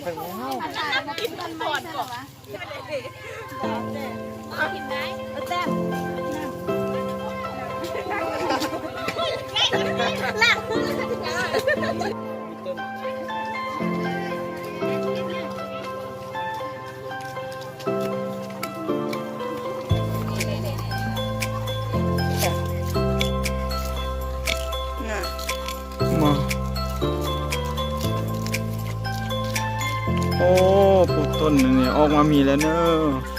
ไปแล้วกินก่อนก่อนกินไหมแซ่บหลักมาโอ้ปลูกต้นนี่ออกมามีแล้วเนอะ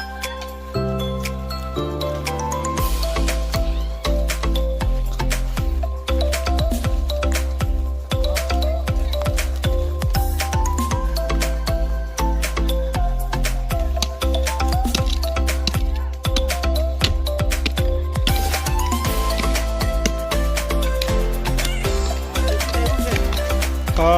ก็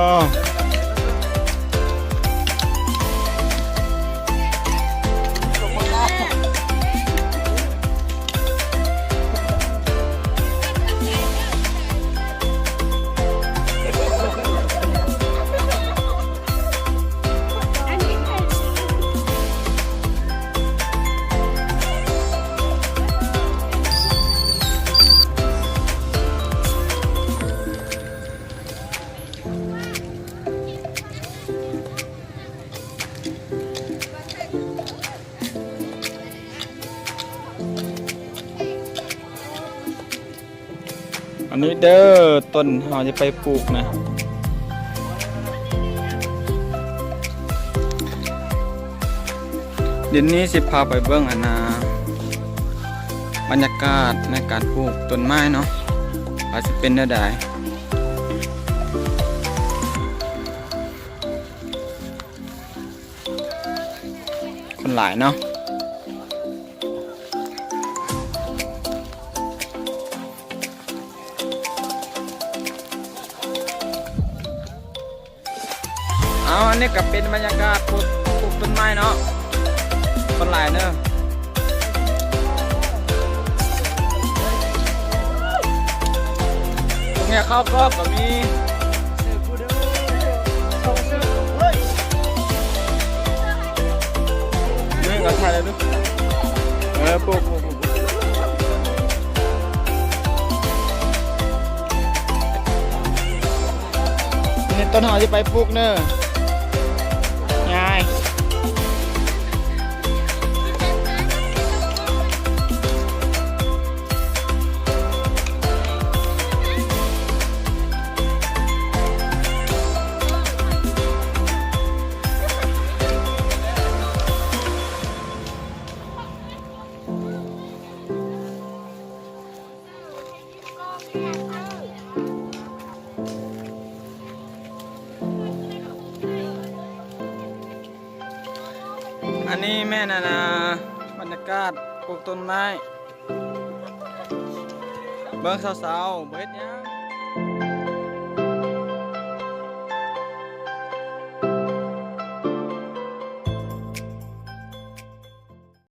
อันนี้เด้อต้นเราจะไปปลูกนะเดี๋ยวนี้สิพาไปเบื้องอันนาบรรยากาศในการปลูกต้นไม้เนาะอาจจะเป็นได้คนหลายเนาะอันนี้ก็เป็นบรรยากาศปลูกต้นไม้เนาะต้นหลายเนอะตรงนี้ข้าวกล้องก็มีนี่ก็ถ่ายเลยลูกปลูกนี่ต้นหอมที่ไปปลูกเนอะง่ายอันนี้แม่นานาบรรยากาศปลูกต้นไม้เบิ่งสาวๆเบิ่งเฮ็ดหยัง